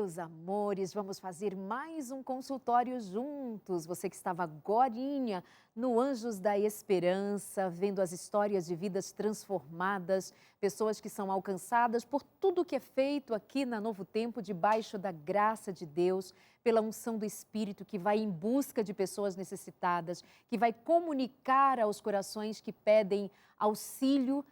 meus amores, vamos fazer mais um consultório juntos. Você que estava agorinha no Anjos da Esperança, vendo as histórias de vidas transformadas, pessoas que são alcançadas por tudo que é feito aqui na Novo Tempo, debaixo da graça de Deus, pela unção do Espírito que vai em busca de pessoas necessitadas, que vai comunicar aos corações que pedem auxílio,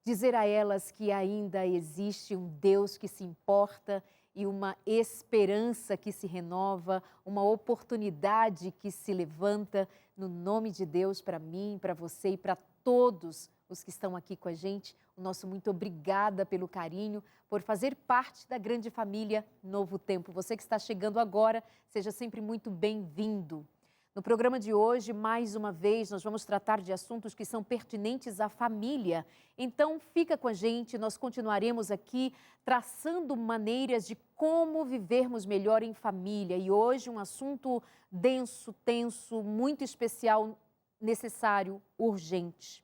dizer a elas que ainda existe um Deus que se importa e uma esperança que se renova, uma oportunidade que se levanta no nome de Deus para mim, para você e para todos os que estão aqui com a gente. O nosso muito obrigada pelo carinho, por fazer parte da grande família Novo Tempo. Você que está chegando agora, seja sempre muito bem-vindo. No programa de hoje, mais uma vez, nós vamos tratar de assuntos que são pertinentes à família. Então, fica com a gente, nós continuaremos aqui traçando maneiras de como vivermos melhor em família. E hoje, um assunto denso, tenso, muito especial, necessário, urgente.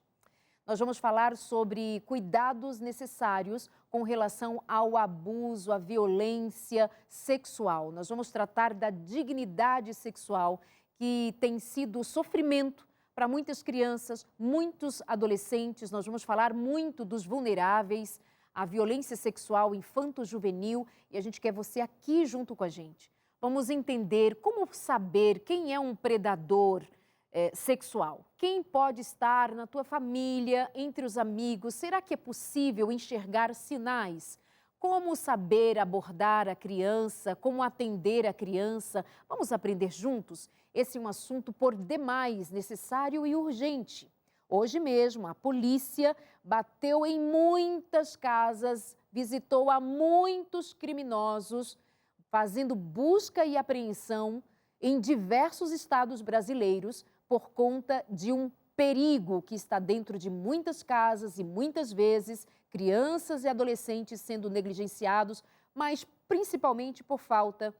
Nós vamos falar sobre cuidados necessários com relação ao abuso, à violência sexual. Nós vamos tratar da dignidade sexual, que tem sido sofrimento para muitas crianças, muitos adolescentes. Nós vamos falar muito dos vulneráveis, a violência sexual infanto-juvenil, e a gente quer você aqui junto com a gente. Vamos entender como saber quem é um predador sexual. Quem pode estar na tua família, entre os amigos? Será que é possível enxergar sinais? Como saber abordar a criança, como atender a criança? Vamos aprender juntos? Esse é um assunto por demais necessário e urgente. Hoje mesmo, a polícia bateu em muitas casas, visitou a muitos criminosos, fazendo busca e apreensão em diversos estados brasileiros por conta de um perigo que está dentro de muitas casas e muitas vezes crianças e adolescentes sendo negligenciados, mas principalmente por falta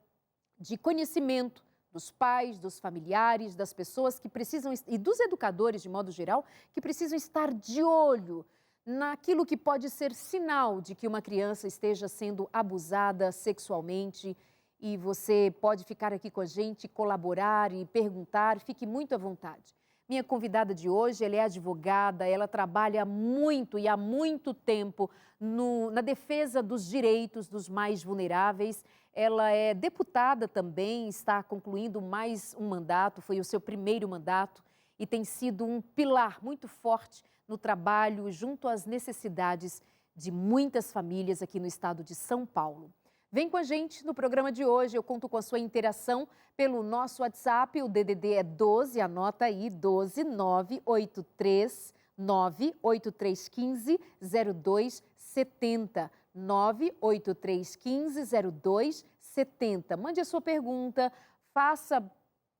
de conhecimento dos pais, dos familiares, das pessoas que precisam, e dos educadores de modo geral, que precisam estar de olho naquilo que pode ser sinal de que uma criança esteja sendo abusada sexualmente. E você pode ficar aqui com a gente, colaborar e perguntar, fique muito à vontade. Minha convidada de hoje, ela é advogada, ela trabalha muito e há muito tempo na defesa dos direitos dos mais vulneráveis. Ela é deputada também, está concluindo mais um mandato, foi o seu primeiro mandato e tem sido um pilar muito forte no trabalho junto às necessidades de muitas famílias aqui no estado de São Paulo. Vem com a gente no programa de hoje, eu conto com a sua interação pelo nosso WhatsApp, o DDD é 12, anota aí, 12 983 98315 0270, 98315 0270. Mande a sua pergunta, faça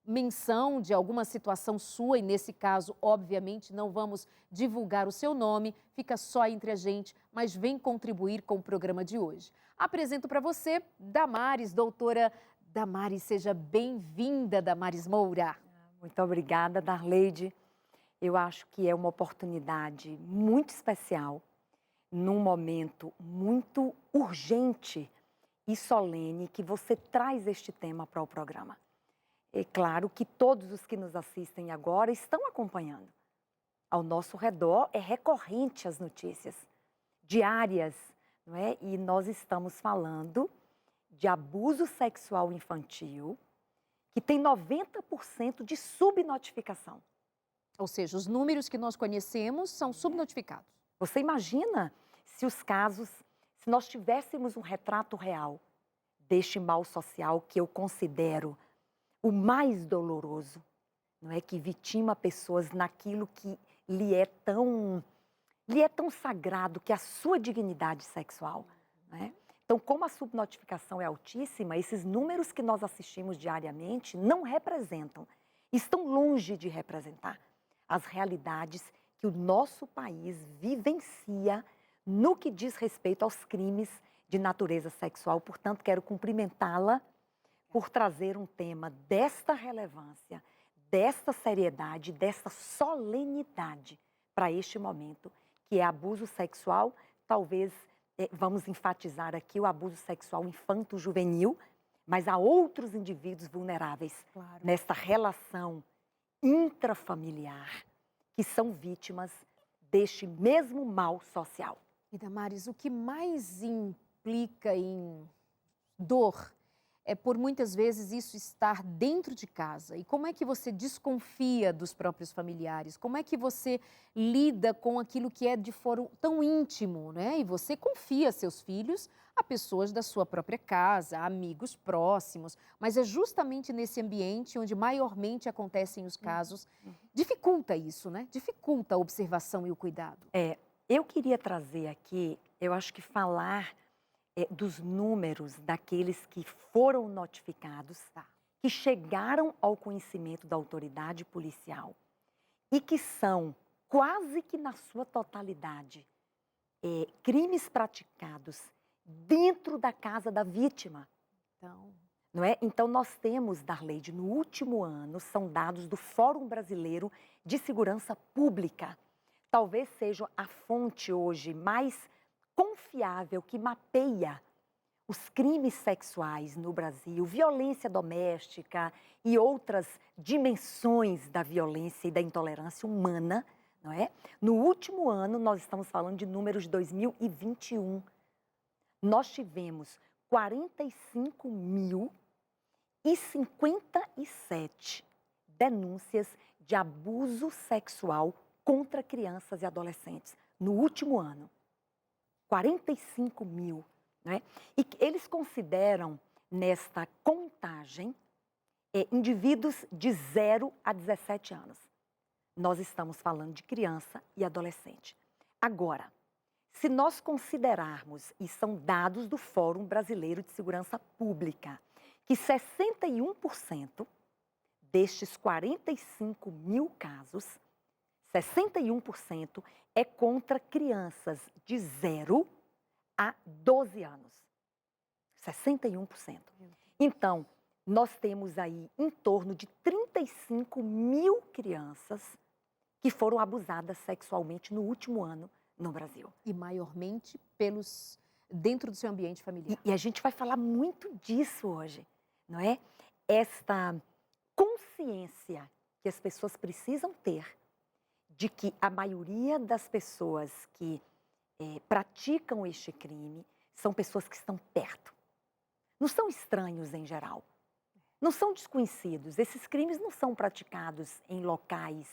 menção de alguma situação sua e, nesse caso, obviamente, não vamos divulgar o seu nome, fica só entre a gente, mas vem contribuir com o programa de hoje. Apresento para você Damares, doutora Damares, seja bem-vinda, Damares Moura. Muito obrigada, Darleide. Eu acho que é uma oportunidade muito especial, num momento muito urgente e solene, que você traz este tema para o programa. É claro que todos os que nos assistem agora estão acompanhando. Ao nosso redor é recorrente as notícias diárias, não é? E nós estamos falando de abuso sexual infantil, que tem 90% de subnotificação. Ou seja, os números que nós conhecemos são subnotificados. Você imagina se os casos, se nós tivéssemos um retrato real deste mal social que eu considero o mais doloroso, não é? Que vitima pessoas naquilo que lhe é tão sagrado, que é a sua dignidade sexual, não é? Então, como a subnotificação é altíssima, esses números que nós assistimos diariamente não representam, estão longe de representar as realidades que o nosso país vivencia no que diz respeito aos crimes de natureza sexual. Portanto, quero cumprimentá-la por trazer um tema desta relevância, desta seriedade, desta solenidade para este momento, que é abuso sexual, talvez vamos enfatizar aqui o abuso sexual infanto-juvenil, mas há outros indivíduos vulneráveis Claro. nesta relação intrafamiliar que são vítimas deste mesmo mal social. E Damares, o que mais implica em dor é por muitas vezes isso estar dentro de casa. E como é que você desconfia dos próprios familiares? Como é que você lida com aquilo que é de foro tão íntimo, né? E você confia seus filhos a pessoas da sua própria casa, a amigos próximos, mas é justamente nesse ambiente onde maiormente acontecem os casos. Dificulta isso, né? Dificulta a observação e o cuidado. Eu queria trazer aqui, eu acho que falar dos números daqueles que foram notificados, que chegaram ao conhecimento da autoridade policial e que são quase que na sua totalidade crimes praticados dentro da casa da vítima. Então, Não é? Então, nós temos, Darleide, no último ano, são dados do Fórum Brasileiro de Segurança Pública. Talvez seja a fonte hoje mais confiável que mapeia os crimes sexuais no Brasil, violência doméstica e outras dimensões da violência e da intolerância humana, não é? No último ano, nós estamos falando de números de 2021. Nós tivemos 45.057 denúncias de abuso sexual contra crianças e adolescentes no último ano. 45 mil. Né? E eles consideram, nesta contagem, indivíduos de 0 a 17 anos. Nós estamos falando de criança e adolescente. Agora, se nós considerarmos, e são dados do Fórum Brasileiro de Segurança Pública, que 61% destes 45 mil casos, 61% é contra crianças de 0 a 12 anos. 61%. Então, nós temos aí em torno de 35 mil crianças que foram abusadas sexualmente no último ano no Brasil. e maiormente dentro do seu ambiente familiar. E a gente vai falar muito disso hoje, não é? Esta consciência que as pessoas precisam ter de que a maioria das pessoas que praticam este crime são pessoas que estão perto. Não são estranhos em geral. Não são desconhecidos. Esses crimes não são praticados em locais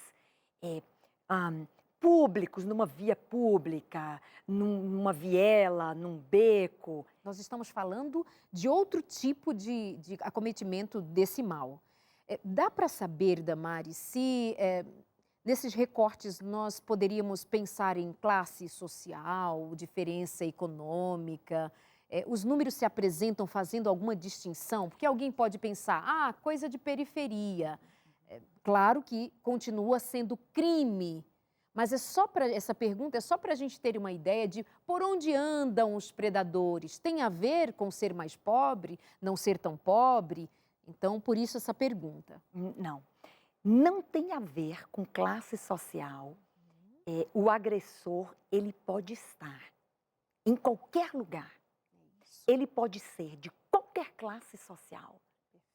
públicos, numa via pública, numa viela, num beco. Nós estamos falando de outro tipo de acometimento desse mal. Dá para saber, Damares, se nesses recortes nós poderíamos pensar em classe social, diferença econômica? Os números se apresentam fazendo alguma distinção? Porque alguém pode pensar, coisa de periferia. Claro que continua sendo crime, mas essa pergunta é só para a gente ter uma ideia de por onde andam os predadores. Tem a ver com ser mais pobre, não ser tão pobre? Então, por isso essa pergunta. Não. Não tem a ver com classe social. O agressor, ele pode estar em qualquer lugar. Ele pode ser de qualquer classe social.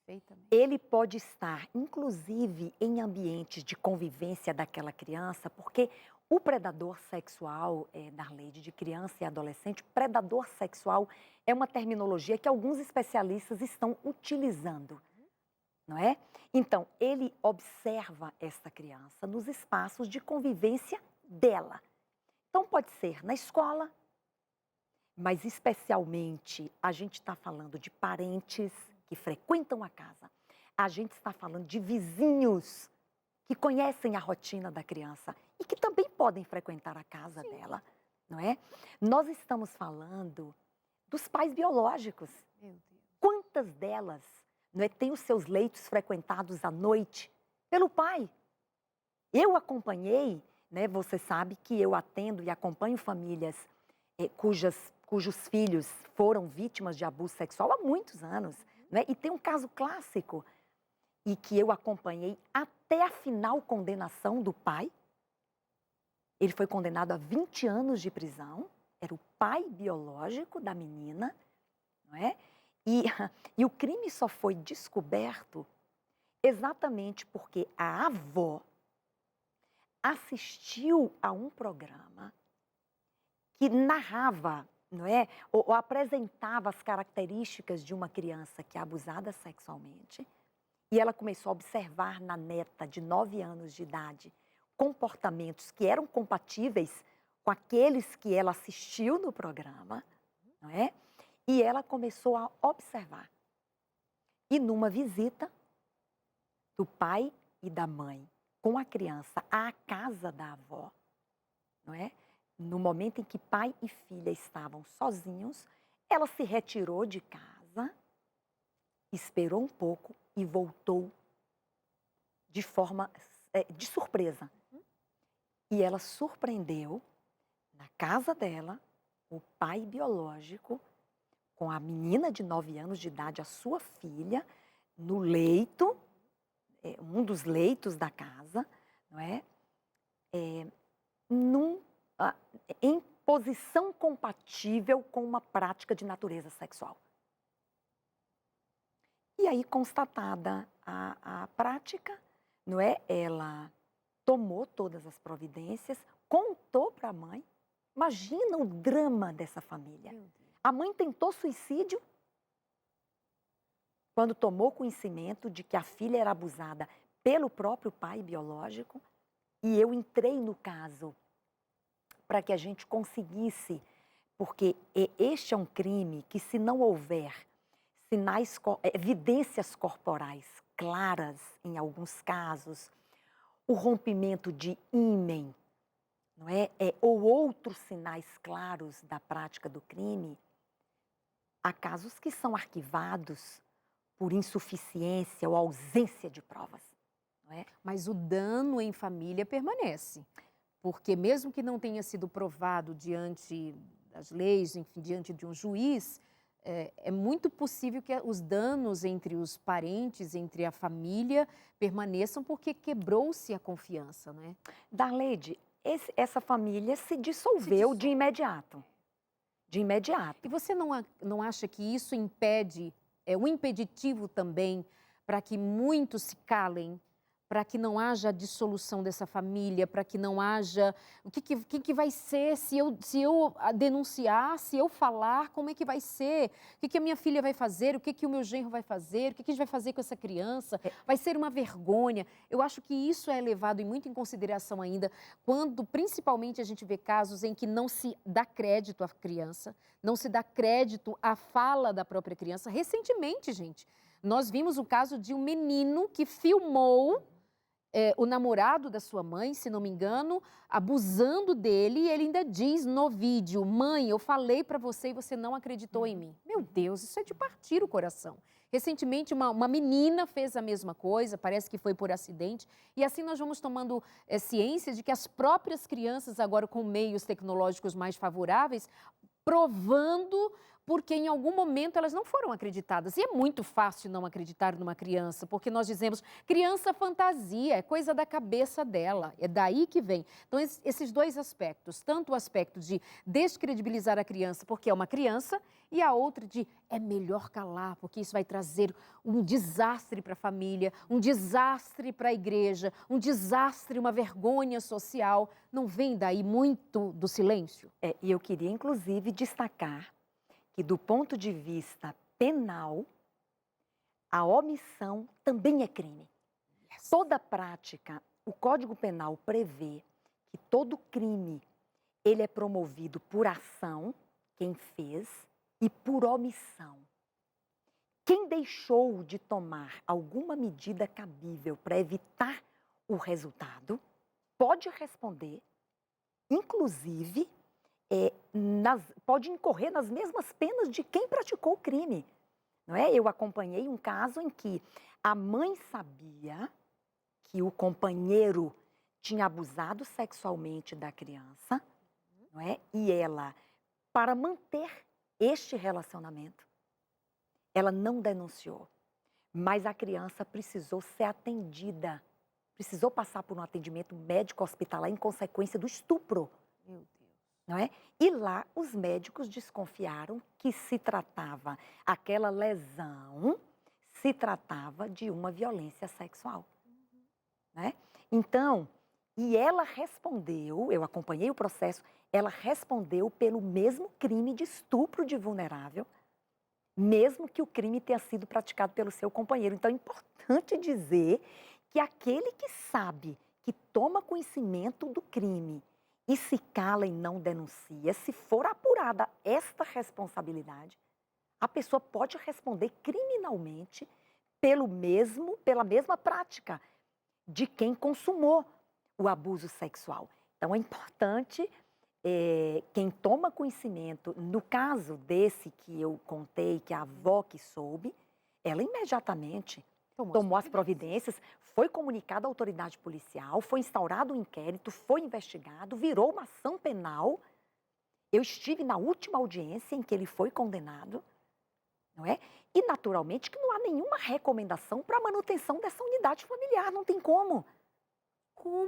Perfeitamente. Ele pode estar, inclusive, em ambientes de convivência daquela criança, porque o predador sexual, Darleide, de criança e adolescente, predador sexual é uma terminologia que alguns especialistas estão utilizando, não é? Então, ele observa esta criança nos espaços de convivência dela. Então, pode ser na escola, mas especialmente a gente está falando de parentes que frequentam a casa. A gente está falando de vizinhos que conhecem a rotina da criança e que também podem frequentar a casa dela, não é? Nós estamos falando dos pais biológicos. Meu Deus. Quantas delas, não é, têm os seus leitos frequentados à noite pelo pai? Eu acompanhei, né, você sabe que eu atendo e acompanho famílias cujos filhos foram vítimas de abuso sexual há muitos anos. Né? E tem um caso clássico, e que eu acompanhei até a final condenação do pai. Ele foi condenado a 20 anos de prisão, era o pai biológico da menina, não é? E, e o crime só foi descoberto exatamente porque a avó assistiu a um programa que narrava, não é? Ou apresentava as características de uma criança que é abusada sexualmente. E ela começou a observar na neta de 9 anos de idade comportamentos que eram compatíveis com aqueles que ela assistiu no programa, não é? E ela começou a observar. E numa visita do pai e da mãe com a criança à casa da avó, não é? No momento em que pai e filha estavam sozinhos, ela se retirou de casa, esperou um pouco e voltou de forma de surpresa. E ela surpreendeu na casa dela o pai biológico com a menina de 9 anos de idade, a sua filha, no leito, um dos leitos da casa, não é? Em posição compatível com uma prática de natureza sexual. E aí, constatada a prática, não é? Ela tomou todas as providências, contou para a mãe. Imagina o drama dessa família. A mãe tentou suicídio quando tomou conhecimento de que a filha era abusada pelo próprio pai biológico. E eu entrei no caso para que a gente conseguisse, porque este é um crime que, se não houver evidências corporais claras, em alguns casos, o rompimento de ímen, não é? Ou outros sinais claros da prática do crime, há casos que são arquivados por insuficiência ou ausência de provas, não é? Mas o dano em família permanece, porque mesmo que não tenha sido provado diante das leis, enfim, diante de um juiz, é muito possível que os danos entre os parentes, entre a família, permaneçam porque quebrou-se a confiança, não é? Darleide, essa família se dissolveu de imediato. De imediato. E você não acha que isso impede, é um impeditivo também para que muitos se calem, para que não haja a dissolução dessa família, para que não haja... O que vai ser se eu denunciar, se eu falar, como é que vai ser? O que a minha filha vai fazer? O que o meu genro vai fazer? O que a gente vai fazer com essa criança? Vai ser uma vergonha. Eu acho que isso é levado muito em consideração ainda, quando principalmente a gente vê casos em que não se dá crédito à criança, não se dá crédito à fala da própria criança. Recentemente, gente, nós vimos o caso de um menino que filmou o namorado da sua mãe, se não me engano, abusando dele, e ele ainda diz no vídeo: mãe, eu falei para você e você não acreditou em mim. Meu Deus, isso é de partir o coração. Recentemente, uma menina fez a mesma coisa, parece que foi por acidente, e assim nós vamos tomando ciência de que as próprias crianças, agora com meios tecnológicos mais favoráveis, provando porque em algum momento elas não foram acreditadas. E é muito fácil não acreditar numa criança, porque nós dizemos, criança fantasia, é coisa da cabeça dela, é daí que vem. Então, esses dois aspectos, tanto o aspecto de descredibilizar a criança porque é uma criança, e a outra de é melhor calar, porque isso vai trazer um desastre para a família, um desastre para a igreja, um desastre, uma vergonha social. Não vem daí muito do silêncio? E eu queria, inclusive, destacar que, do ponto de vista penal, a omissão também é crime. Yes. Toda prática, o Código Penal prevê que todo crime, ele é promovido por ação, quem fez, e por omissão. Quem deixou de tomar alguma medida cabível para evitar o resultado, pode responder, inclusive, pode incorrer nas mesmas penas de quem praticou o crime. Não é? Eu acompanhei um caso em que a mãe sabia que o companheiro tinha abusado sexualmente da criança, não é? E ela, para manter este relacionamento, ela não denunciou, mas a criança precisou ser atendida, precisou passar por um atendimento médico hospitalar em consequência do estupro. Meu Deus. não é? E lá os médicos desconfiaram que aquela lesão se tratava de uma violência sexual, né? Então, e ela respondeu, eu acompanhei o processo, ela respondeu pelo mesmo crime de estupro de vulnerável, mesmo que o crime tenha sido praticado pelo seu companheiro. Então é importante dizer que aquele que sabe, que toma conhecimento do crime e se cala e não denuncia, se for apurada esta responsabilidade, a pessoa pode responder criminalmente pela mesma prática de quem consumou o abuso sexual. Então é importante quem toma conhecimento, no caso desse que eu contei, que a avó que soube, ela imediatamente tomou as providências, foi comunicada à autoridade policial, foi instaurado um inquérito, foi investigado, virou uma ação penal. Eu estive na última audiência em que ele foi condenado, não é? E naturalmente que não há nenhuma recomendação para a manutenção dessa unidade familiar, não tem como.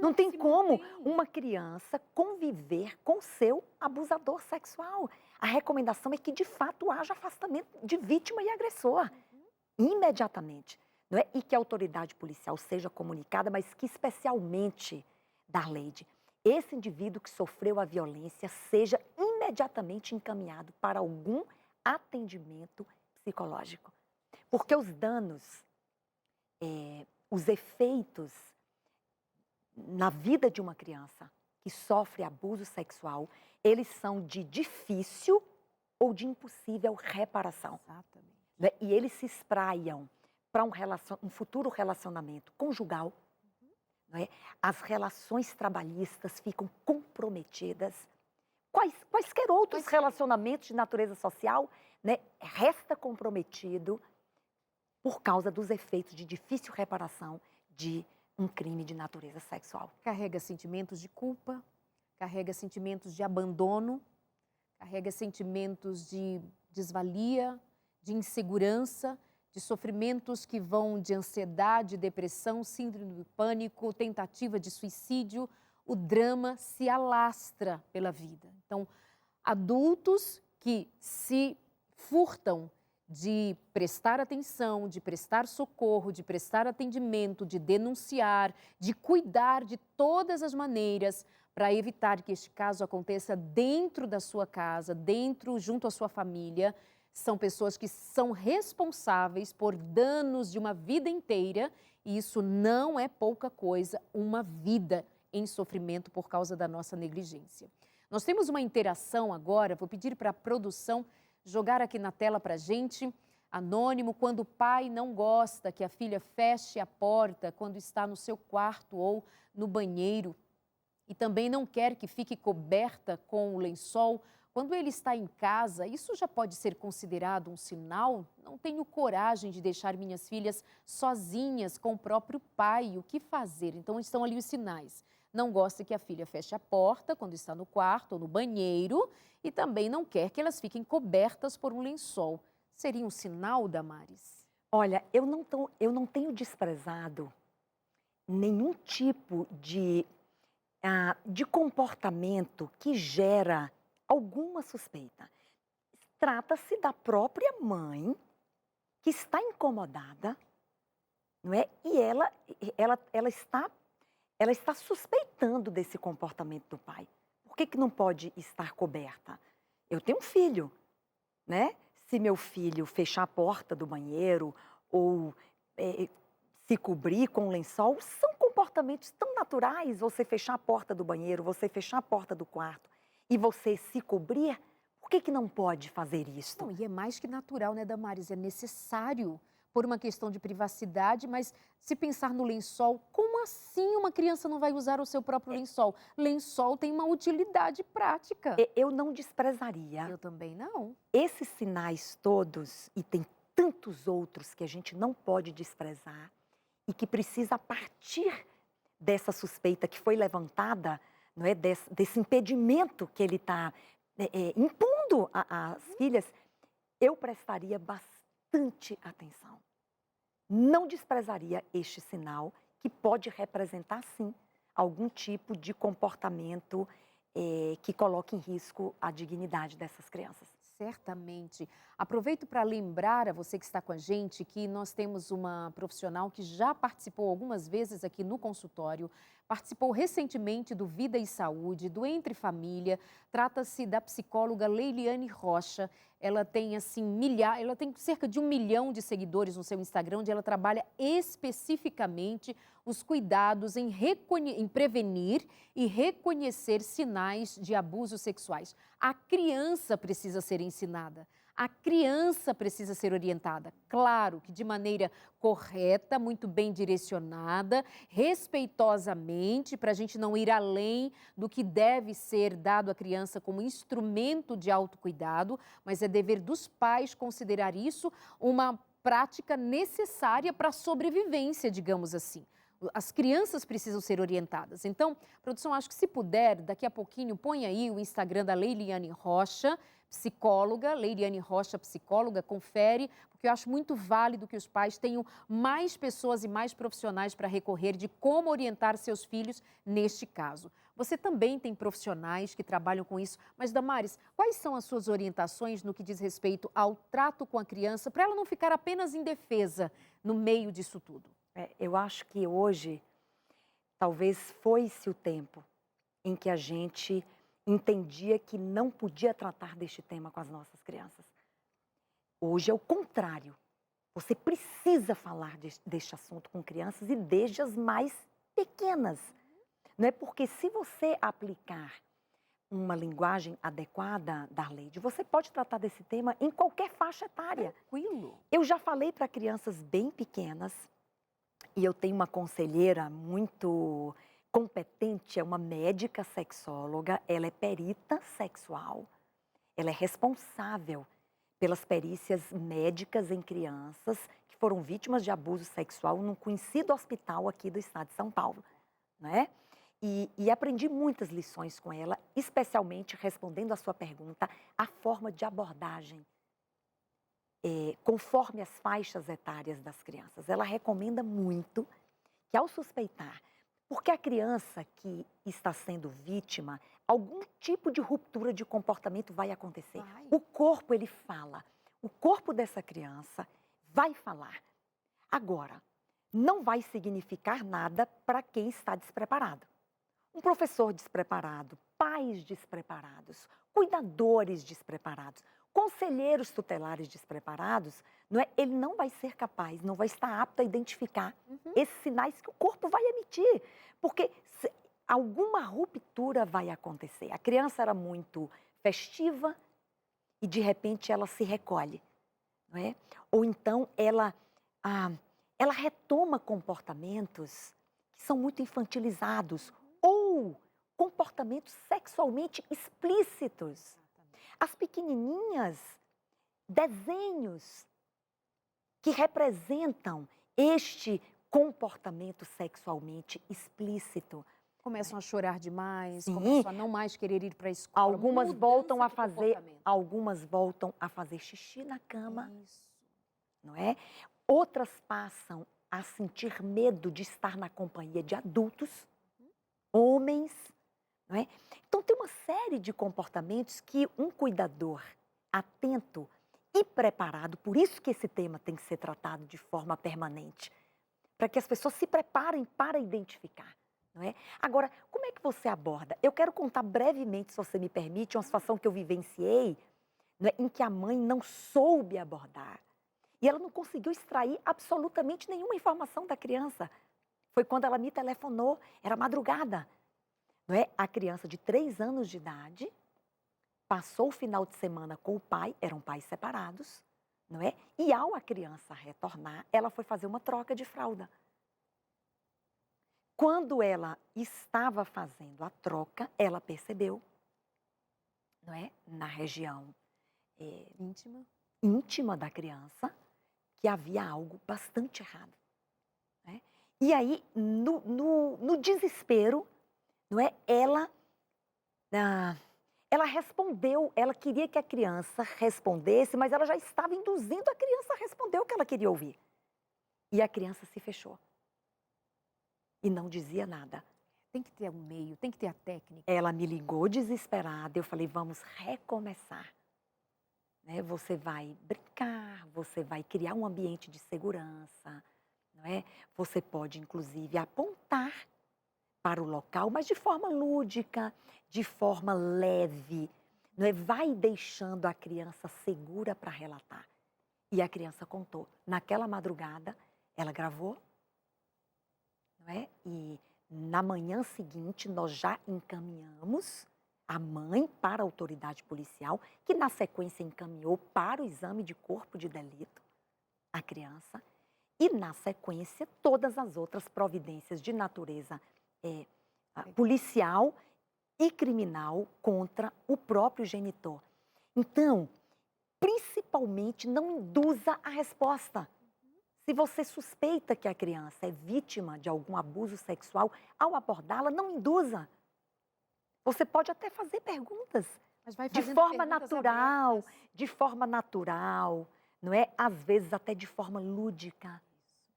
Não tem como uma criança conviver com seu abusador sexual. A recomendação é que, de fato, haja afastamento de vítima e agressor, imediatamente. Não é? E que a autoridade policial seja comunicada, mas que, especialmente, Darleide, esse indivíduo que sofreu a violência seja imediatamente encaminhado para algum atendimento psicológico. Porque os danos, os efeitos na vida de uma criança que sofre abuso sexual, eles são de difícil ou de impossível reparação. Exatamente. Né? E eles se espraiam para um futuro relacionamento conjugal. Né? As relações trabalhistas ficam comprometidas. Quaisquer outros relacionamentos de natureza social, né, resta comprometido por causa dos efeitos de difícil reparação de um crime de natureza sexual. Carrega sentimentos de culpa, carrega sentimentos de abandono, carrega sentimentos de desvalia, de insegurança, de sofrimentos que vão de ansiedade, depressão, síndrome do pânico, tentativa de suicídio. O drama se alastra pela vida. Então, adultos que se furtam de prestar atenção, de prestar socorro, de prestar atendimento, de denunciar, de cuidar de todas as maneiras para evitar que este caso aconteça dentro da sua casa, junto à sua família, são pessoas que são responsáveis por danos de uma vida inteira, e isso não é pouca coisa, uma vida em sofrimento por causa da nossa negligência. Nós temos uma interação agora, vou pedir para a produção jogar aqui na tela para a gente, anônimo, quando o pai não gosta que a filha feche a porta quando está no seu quarto ou no banheiro e também não quer que fique coberta com o lençol quando ele está em casa, isso já pode ser considerado um sinal? Não tenho coragem de deixar minhas filhas sozinhas com o próprio pai, o que fazer? Então estão ali os sinais. Não gosta que a filha feche a porta quando está no quarto ou no banheiro e também não quer que elas fiquem cobertas por um lençol. Seria um sinal, Damares? Olha, eu não tenho desprezado nenhum tipo de comportamento que gera alguma suspeita. Trata-se da própria mãe que está incomodada, não é? E ela está suspeitando desse comportamento do pai. Por que não pode estar coberta? Eu tenho um filho, né? Se meu filho fechar a porta do banheiro ou se cobrir com um lençol, são comportamentos tão naturais. Você fechar a porta do banheiro, você fechar a porta do quarto e você se cobrir, por que não pode fazer isso? Não, e é mais que natural, né, Damares? É necessário por uma questão de privacidade, mas se pensar no lençol, como assim uma criança não vai usar o seu próprio lençol? Lençol tem uma utilidade prática. Eu não desprezaria. Eu também não. Esses sinais todos, e tem tantos outros que a gente não pode desprezar e que precisa, a partir dessa suspeita que foi levantada, não é, desse impedimento que ele está impondo às filhas, eu prestaria bastante atenção. Não desprezaria este sinal que pode representar, sim, algum tipo de comportamento que coloque em risco a dignidade dessas crianças. Certamente. Aproveito para lembrar a você que está com a gente que nós temos uma profissional que já participou algumas vezes aqui no consultório, participou recentemente do Vida e Saúde, do Entre Família. Trata-se da psicóloga Leiliane Rocha. Ela tem ela tem cerca de 1 milhão de seguidores no seu Instagram, onde ela trabalha especificamente os cuidados em prevenir e reconhecer sinais de abusos sexuais. A criança precisa ser ensinada. A criança precisa ser orientada, claro que de maneira correta, muito bem direcionada, respeitosamente, para a gente não ir além do que deve ser dado à criança como instrumento de autocuidado, mas é dever dos pais considerar isso uma prática necessária para a sobrevivência, digamos assim. As crianças precisam ser orientadas. Então, produção, acho que se puder, daqui a pouquinho, põe aí o Instagram da Leiliane Rocha, psicóloga, Leiliane Rocha, psicóloga, confere, porque eu acho muito válido que os pais tenham mais pessoas e mais profissionais para recorrer de como orientar seus filhos neste caso. Você também tem profissionais que trabalham com isso, mas Damares, quais são as suas orientações no que diz respeito ao trato com a criança, para ela não ficar apenas indefesa no meio disso tudo? Eu acho que hoje, talvez foi-se o tempo em que a gente entendia que não podia tratar deste tema com as nossas crianças. Hoje é o contrário. Você precisa falar deste assunto com crianças e desde as mais pequenas. Não é porque se você aplicar uma linguagem adequada, Darleide, você pode tratar desse tema em qualquer faixa etária. Tranquilo. Eu já falei para crianças bem pequenas, e eu tenho uma conselheira muito competente, é uma médica sexóloga, ela é perita sexual, ela é responsável pelas perícias médicas em crianças que foram vítimas de abuso sexual num conhecido hospital aqui do estado de São Paulo, né? E aprendi muitas lições com ela, especialmente respondendo a sua pergunta, a forma de abordagem. Conforme as faixas etárias das crianças. Ela recomenda muito que, ao suspeitar, porque a criança que está sendo vítima, algum tipo de ruptura de comportamento vai acontecer. O corpo, ele fala. O corpo dessa criança vai falar. Agora, não vai significar nada para quem está despreparado. Um professor despreparado, pais despreparados, cuidadores despreparados, conselheiros tutelares despreparados, ele não vai ser capaz, não vai estar apto a identificar esses sinais que o corpo vai emitir, porque alguma ruptura vai acontecer. A criança era muito festiva e, de repente, ela se recolhe, não é? Ou então ela retoma comportamentos que são muito infantilizados ou comportamentos sexualmente explícitos. As pequenininhas, desenhos que representam este comportamento sexualmente explícito. Começam a chorar demais, Sim. começam a não mais querer ir para a escola. Algumas voltam a fazer xixi na cama, Isso. não é? Outras passam a sentir medo de estar na companhia de adultos, homens, não é? Então, tem uma série de comportamentos que um cuidador atento e preparado, por isso que esse tema tem que ser tratado de forma permanente, para que as pessoas se preparem para identificar, não é? Agora, como é que você aborda? Eu quero contar brevemente, se você me permite, uma situação que eu vivenciei, não é? Em que a mãe não soube abordar e ela não conseguiu extrair absolutamente nenhuma informação da criança. Foi quando ela me telefonou, era madrugada. Não é? A criança de 3 anos de idade passou o final de semana com o pai, eram pais separados, não é? E ao a criança retornar, ela foi fazer uma troca de fralda. Quando ela estava fazendo a troca, ela percebeu, não é? Na região íntima da criança, que havia algo bastante errado. Né? E aí, no desespero, não é? Ela respondeu, ela queria que a criança respondesse, mas ela já estava induzindo a criança a responder o que ela queria ouvir. E a criança se fechou. E não dizia nada. Tem que ter um meio, tem que ter a técnica. Ela me ligou desesperada, eu falei, vamos recomeçar. Né? Você vai brincar, você vai criar um ambiente de segurança, não é? Você pode, inclusive, apontar para o local, mas de forma lúdica, de forma leve, não é? Vai deixando a criança segura para relatar. E a criança contou. Naquela madrugada, ela gravou, não é? E na manhã seguinte, nós já encaminhamos a mãe para a autoridade policial, que na sequência encaminhou para o exame de corpo de delito a criança, e na sequência todas as outras providências de natureza policial e criminal contra o próprio genitor. Então, principalmente, não induza a resposta. Se você suspeita que a criança é vítima de algum abuso sexual, ao abordá-la, não induza. Você pode até fazer perguntas Mas vai de fazendo forma perguntas natural, não é? Às vezes até de forma lúdica,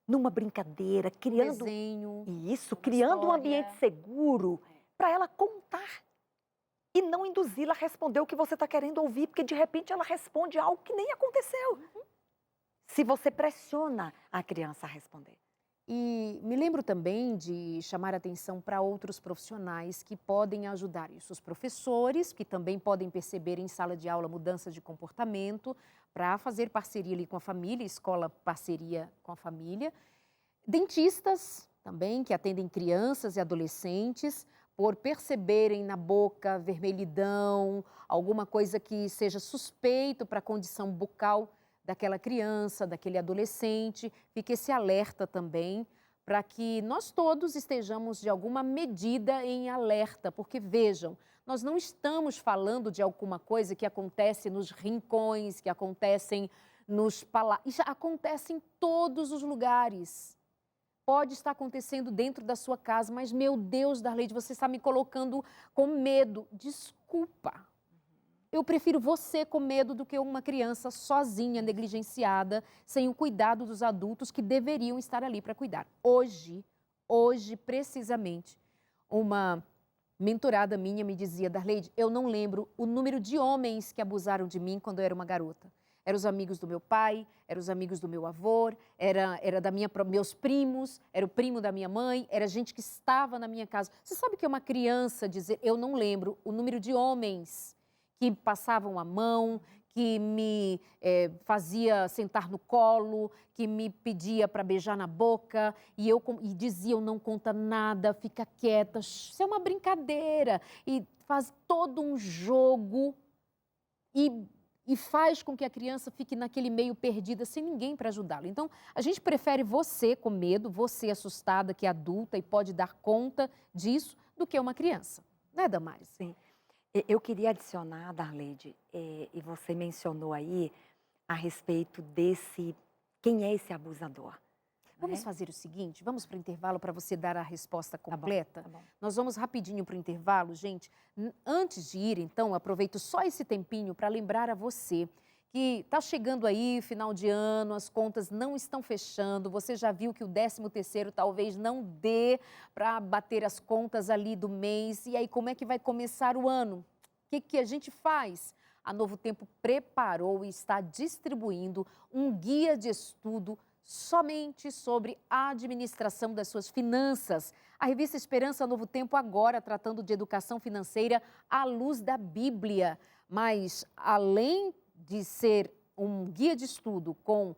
numa brincadeira, criando desenho, isso, uma criando um história. ambiente seguro para ela contar. E não induzi-la a responder o que você está querendo ouvir, porque de repente ela responde algo que nem aconteceu. Se você pressiona a criança a responder. E me lembro também de chamar atenção para outros profissionais que podem ajudar isso. Os professores, que também podem perceber em sala de aula mudança de comportamento, para fazer parceria ali com a família, escola parceria com a família. Dentistas também, que atendem crianças e adolescentes, por perceberem na boca vermelhidão, alguma coisa que seja suspeito para a condição bucal daquela criança, daquele adolescente. Fica esse alerta também para que nós todos estejamos de alguma medida em alerta, porque vejam, nós não estamos falando de alguma coisa que acontece nos rincões, que acontecem nos palácios, isso acontece em todos os lugares. Pode estar acontecendo dentro da sua casa, mas, meu Deus, Darleide, você está me colocando com medo. Desculpa. Eu prefiro você com medo do que uma criança sozinha, negligenciada, sem o cuidado dos adultos que deveriam estar ali para cuidar. Hoje, precisamente, uma mentorada minha me dizia, Darleide, eu não lembro o número de homens que abusaram de mim quando eu era uma garota. Eram os amigos do meu pai, eram os amigos do meu avô, era meus primos, era o primo da minha mãe, era gente que estava na minha casa. Você sabe que é uma criança dizer, eu não lembro o número de homens que passavam a mão, que me fazia sentar no colo, que me pedia para beijar na boca, e diziam, não conta nada, fica quieta, isso é uma brincadeira, e faz todo um jogo, e faz com que a criança fique naquele meio perdida, sem ninguém para ajudá-la. Então, a gente prefere você com medo, você assustada, que é adulta e pode dar conta disso, do que uma criança. Não é, Damares? Sim. Eu queria adicionar, Darleide, e você mencionou aí a respeito quem é esse abusador. Vamos fazer o seguinte, vamos para o intervalo para você dar a resposta completa? Tá bom. Nós vamos rapidinho para o intervalo, gente. Antes de ir, então, aproveito só esse tempinho para lembrar a você que está chegando aí, final de ano, as contas não estão fechando, você já viu que o 13º talvez não dê para bater as contas ali do mês, e aí como é que vai começar o ano? O que a gente faz? A Novo Tempo preparou e está distribuindo um guia de estudo somente sobre a administração das suas finanças. A revista Esperança Novo Tempo agora tratando de educação financeira à luz da Bíblia. Mas, além de ser um guia de estudo com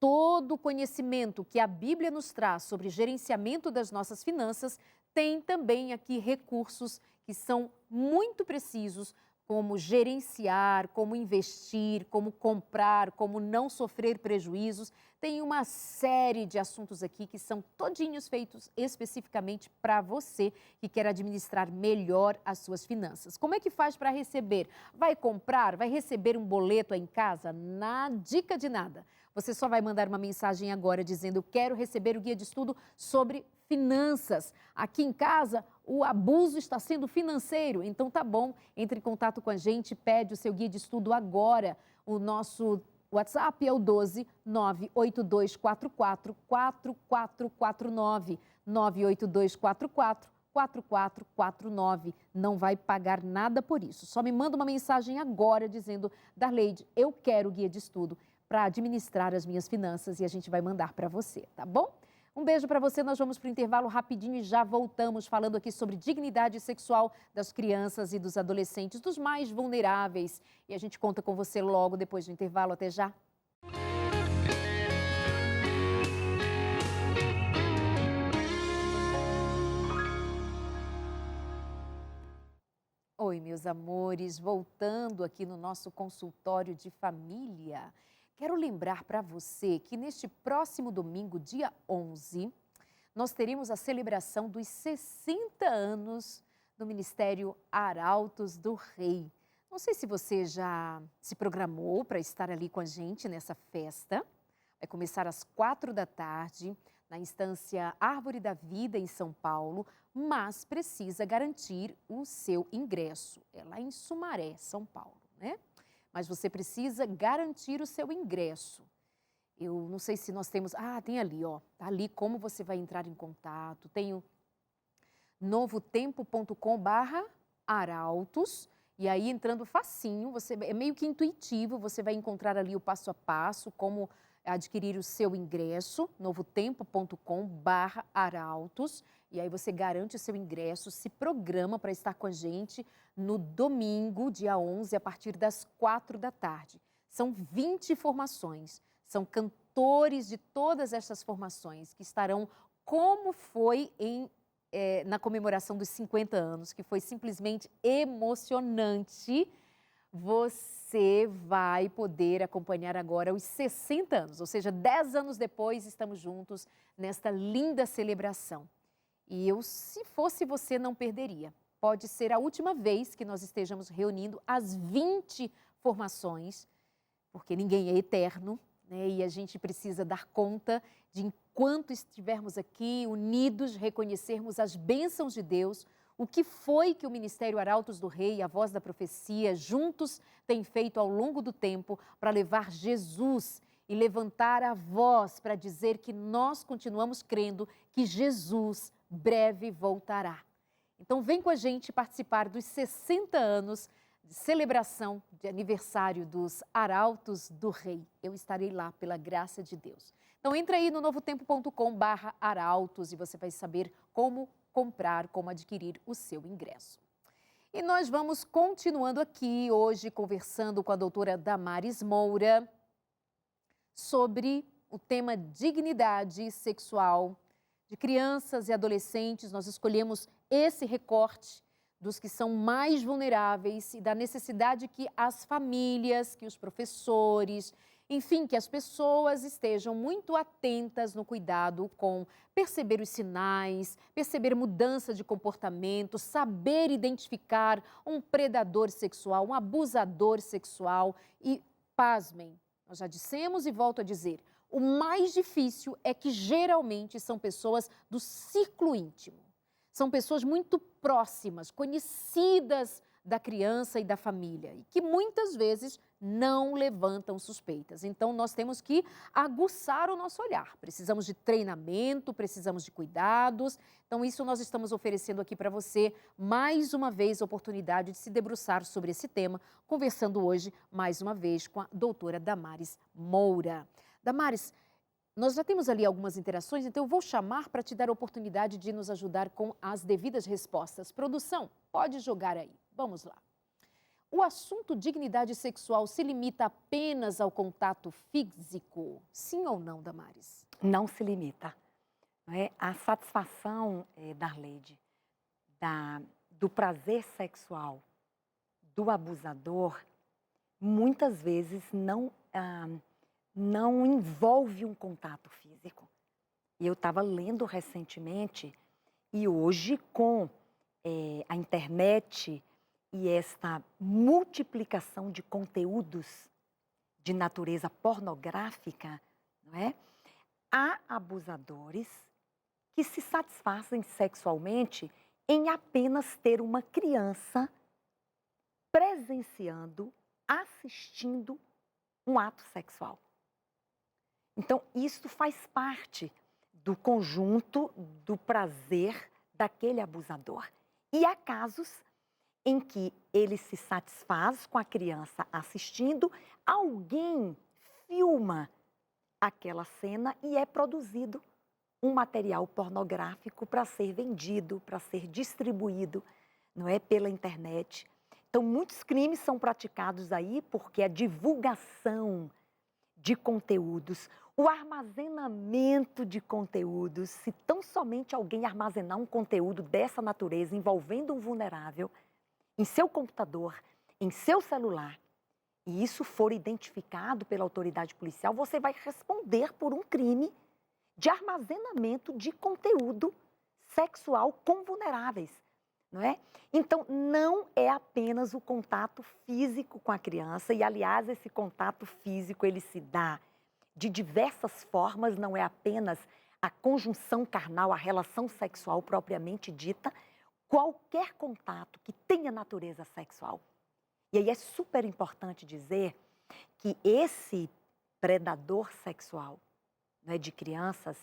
todo o conhecimento que a Bíblia nos traz sobre gerenciamento das nossas finanças, tem também aqui recursos que são muito precisos, como gerenciar, como investir, como comprar, como não sofrer prejuízos. Tem uma série de assuntos aqui que são todinhos feitos especificamente para você que quer administrar melhor as suas finanças. Como é que faz para receber? Vai comprar? Vai receber um boleto aí em casa? Na dica de nada. Você só vai mandar uma mensagem agora dizendo, eu quero receber o guia de estudo sobre finanças. Aqui em casa, o abuso está sendo financeiro. Então, tá bom, entre em contato com a gente, pede o seu guia de estudo agora. O nosso WhatsApp é o 12 98244 4449. 98244 4449. Não vai pagar nada por isso. Só me manda uma mensagem agora dizendo: Darleide, eu quero o guia de estudo para administrar as minhas finanças e a gente vai mandar para você, tá bom? Um beijo para você, nós vamos para o intervalo rapidinho e já voltamos falando aqui sobre dignidade sexual das crianças e dos adolescentes, dos mais vulneráveis. E a gente conta com você logo depois do intervalo. Até já! Oi, meus amores, voltando aqui no nosso consultório de família. Quero lembrar para você que neste próximo domingo, dia 11, nós teremos a celebração dos 60 anos do Ministério Arautos do Rei. Não sei se você já se programou para estar ali com a gente nessa festa. Vai começar às 4 da tarde, na instância Árvore da Vida, em São Paulo, mas precisa garantir o seu ingresso. É lá em Sumaré, São Paulo, né? Mas você precisa garantir o seu ingresso. Eu não sei se nós temos... tem ali, ó. Tá ali como você vai entrar em contato. Tem o novotempo.com/arautos. E aí, entrando facinho, é meio que intuitivo, você vai encontrar ali o passo a passo, como adquirir o seu ingresso, novotempo.com/arautos. E aí você garante o seu ingresso, se programa para estar com a gente no domingo, dia 11, a partir das 4 da tarde. São 20 formações, são cantores de todas essas formações que estarão como foi na comemoração dos 50 anos, que foi simplesmente emocionante. Você vai poder acompanhar agora os 60 anos, ou seja, 10 anos depois estamos juntos nesta linda celebração. E eu, se fosse você, não perderia. Pode ser a última vez que nós estejamos reunindo as 20 formações, porque ninguém é eterno, né? E a gente precisa dar conta de, enquanto estivermos aqui unidos, reconhecermos as bênçãos de Deus, o que foi que o Ministério Arautos do Rei e a Voz da Profecia juntos têm feito ao longo do tempo para levar Jesus e levantar a voz para dizer que nós continuamos crendo que Jesus breve voltará. Então vem com a gente participar dos 60 anos de celebração de aniversário dos Arautos do Rei. Eu estarei lá pela graça de Deus. Então entra aí no novotempo.com/arautos e você vai saber como comprar, como adquirir o seu ingresso. E nós vamos continuando aqui hoje conversando com a doutora Damares Moura sobre o tema dignidade sexual de crianças e adolescentes. Nós escolhemos esse recorte dos que são mais vulneráveis e da necessidade que as famílias, que os professores, enfim, que as pessoas estejam muito atentas no cuidado com perceber os sinais, perceber mudança de comportamento, saber identificar um predador sexual, um abusador sexual e, pasmem, nós já dissemos e volto a dizer, o mais difícil é que geralmente são pessoas do círculo íntimo. São pessoas muito próximas, conhecidas da criança e da família, e que muitas vezes não levantam suspeitas. Então, nós temos que aguçar o nosso olhar. Precisamos de treinamento, precisamos de cuidados. Então, isso nós estamos oferecendo aqui para você, mais uma vez, a oportunidade de se debruçar sobre esse tema, conversando hoje, mais uma vez, com a doutora Damares Moura. Damares, nós já temos ali algumas interações, então eu vou chamar para te dar a oportunidade de nos ajudar com as devidas respostas. Produção, pode jogar aí. Vamos lá. O assunto dignidade sexual se limita apenas ao contato físico? Sim ou não, Damares? Não se limita. Não é? A satisfação, Darleide, do prazer sexual do abusador, muitas vezes não envolve um contato físico. E eu estava lendo recentemente, e hoje com a internet e esta multiplicação de conteúdos de natureza pornográfica, não é? Há abusadores que se satisfazem sexualmente em apenas ter uma criança presenciando, assistindo um ato sexual. Então, isso faz parte do conjunto do prazer, daquele abusador. E há casos em que ele se satisfaz com a criança assistindo, alguém filma aquela cena e é produzido um material pornográfico para ser vendido, para ser distribuído, não é, pela internet. Então, muitos crimes são praticados aí porque a divulgação de conteúdos, o armazenamento de conteúdos, se tão somente alguém armazenar um conteúdo dessa natureza envolvendo um vulnerável em seu computador, em seu celular, e isso for identificado pela autoridade policial, você vai responder por um crime de armazenamento de conteúdo sexual com vulneráveis, não é? Então, não é apenas o contato físico com a criança, e aliás, esse contato físico, ele se dá de diversas formas, não é apenas a conjunção carnal, a relação sexual propriamente dita, qualquer contato que tenha natureza sexual. E aí é super importante dizer que esse predador sexual, não é, de crianças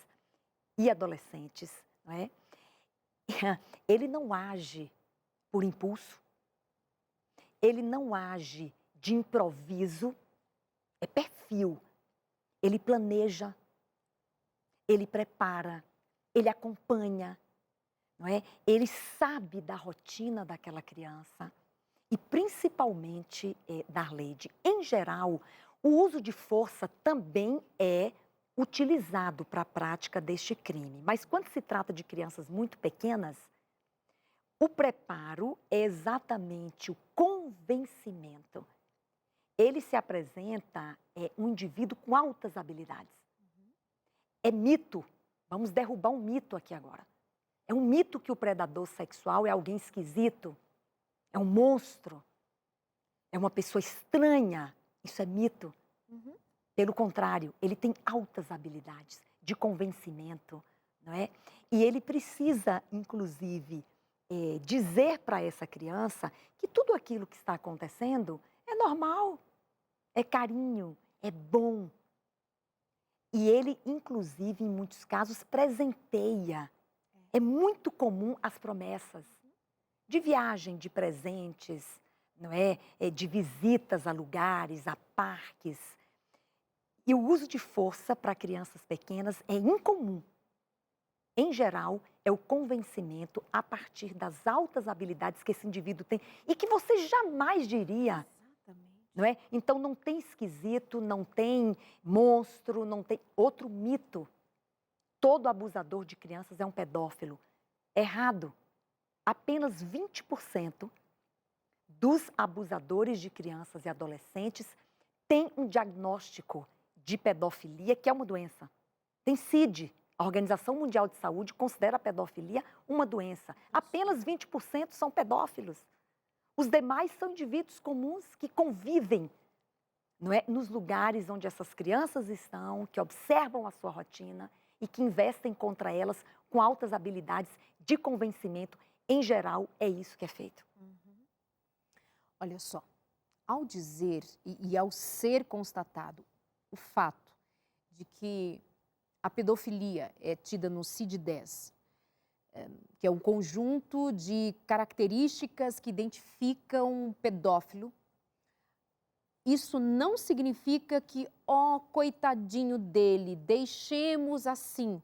e adolescentes, não é, ele não age por impulso, ele não age de improviso, é perfil. Ele planeja, ele prepara, ele acompanha, não é? Ele sabe da rotina daquela criança e principalmente, Darleide, em geral, o uso de força também é utilizado para a prática deste crime. Mas quando se trata de crianças muito pequenas, o preparo é exatamente o convencimento. Ele se apresenta um indivíduo com altas habilidades. É mito, vamos derrubar um mito aqui agora. É um mito que o predador sexual é alguém esquisito, é um monstro, é uma pessoa estranha. Isso é mito. Pelo contrário, ele tem altas habilidades de convencimento, não é? E ele precisa, inclusive, dizer para essa criança que tudo aquilo que está acontecendo é normal, é carinho, é bom. E ele, inclusive, em muitos casos, presenteia. É muito comum as promessas de viagem, de presentes, não é? De visitas a lugares, a parques. E o uso de força para crianças pequenas é incomum. Em geral, é o convencimento a partir das altas habilidades que esse indivíduo tem e que você jamais diria. Não é? Então, não tem esquisito, não tem monstro, não tem outro mito. Todo abusador de crianças é um pedófilo. Errado. Apenas 20% dos abusadores de crianças e adolescentes têm um diagnóstico de pedofilia, que é uma doença. Tem CID. A Organização Mundial de Saúde considera a pedofilia uma doença. Apenas 20% são pedófilos. Os demais são indivíduos comuns que convivem, não é, nos lugares onde essas crianças estão, que observam a sua rotina e que investem contra elas com altas habilidades de convencimento. Em geral, é isso que é feito. Olha só, ao dizer e ao ser constatado o fato de que a pedofilia é tida no CID-10, que é um conjunto de características que identificam um pedófilo, isso não significa que, coitadinho dele, deixemos assim.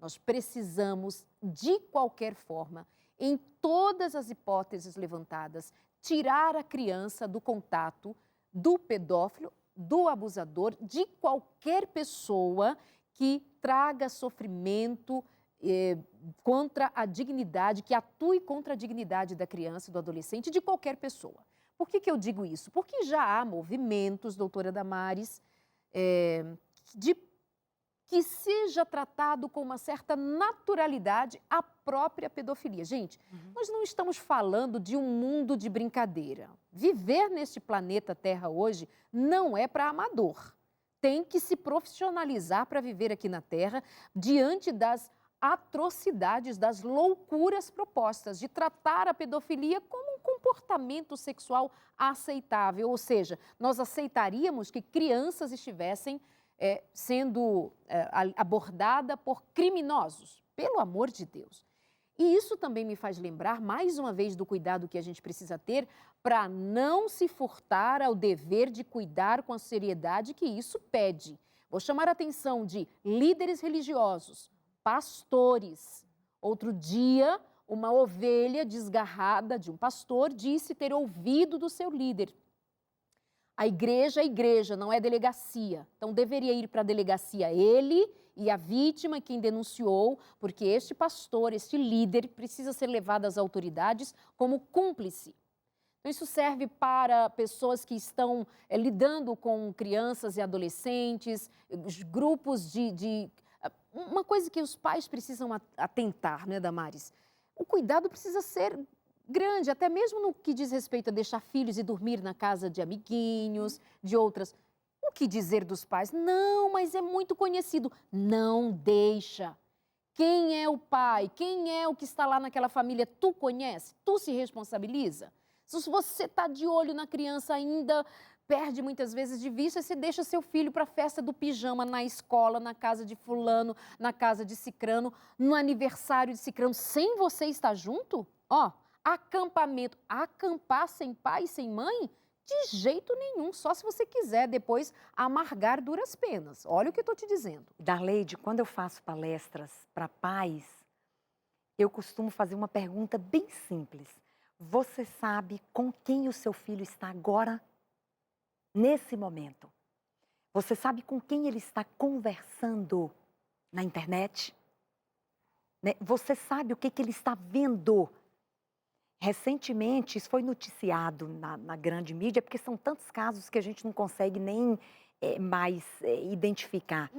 Nós precisamos, de qualquer forma, em todas as hipóteses levantadas, tirar a criança do contato do pedófilo, do abusador, de qualquer pessoa que traga sofrimento contra a dignidade, que atue contra a dignidade da criança e do adolescente, de qualquer pessoa. Por que eu digo isso? Porque já há movimentos, doutora Damares, de que seja tratado com uma certa naturalidade a própria pedofilia. Gente, nós não estamos falando de um mundo de brincadeira. Viver neste planeta Terra hoje não é para amador. Tem que se profissionalizar para viver aqui na Terra diante das atrocidades, das loucuras propostas de tratar a pedofilia como um comportamento sexual aceitável. Ou seja, nós aceitaríamos que crianças estivessem sendo abordadas por criminosos, pelo amor de Deus. E isso também me faz lembrar, mais uma vez, do cuidado que a gente precisa ter para não se furtar ao dever de cuidar com a seriedade que isso pede. Vou chamar a atenção de líderes religiosos, pastores. Outro dia, uma ovelha desgarrada de um pastor disse ter ouvido do seu líder: a igreja é igreja, não é delegacia. Então deveria ir para a delegacia ele e a vítima, quem denunciou, porque este pastor, este líder, precisa ser levado às autoridades como cúmplice. Então isso serve para pessoas que estão lidando com crianças e adolescentes, grupos uma coisa que os pais precisam atentar, né, Damares? O cuidado precisa ser grande, até mesmo no que diz respeito a deixar filhos e dormir na casa de amiguinhos, de outras. O que dizer dos pais? Não, mas é muito conhecido. Não deixa. Quem é o pai? Quem é o que está lá naquela família? Tu conhece? Tu se responsabiliza? Se você está de olho na criança ainda, perde muitas vezes de vista e você deixa seu filho para a festa do pijama na escola, na casa de fulano, na casa de cicrano, no aniversário de cicrano, sem você estar junto? Ó, acampamento, acampar sem pai e sem mãe? De jeito nenhum, só se você quiser depois amargar duras penas. Olha o que eu estou te dizendo. Darleide, quando eu faço palestras para pais, eu costumo fazer uma pergunta bem simples. Você sabe com quem o seu filho está agora, nesse momento? Você sabe com quem ele está conversando na internet? Né? Você sabe o que ele está vendo? Recentemente, isso foi noticiado na grande mídia, porque são tantos casos que a gente não consegue nem mais identificar.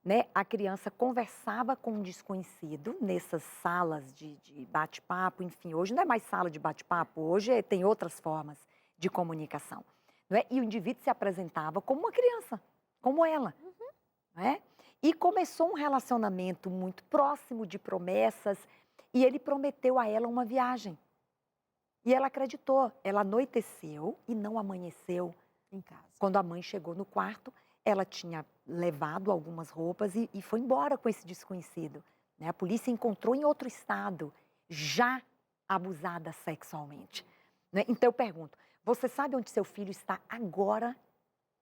Né? A criança conversava com um desconhecido nessas salas de bate-papo, enfim, hoje não é mais sala de bate-papo, hoje tem outras formas de comunicação. Não é? E o indivíduo se apresentava como uma criança, como ela. Não é? E começou um relacionamento muito próximo de promessas, e ele prometeu a ela uma viagem. E ela acreditou, ela anoiteceu e não amanheceu em casa. Quando a mãe chegou no quarto, ela tinha levado algumas roupas e foi embora com esse desconhecido. Né? A polícia encontrou em outro estado, já abusada sexualmente. Né? Então eu pergunto, você sabe onde seu filho está agora?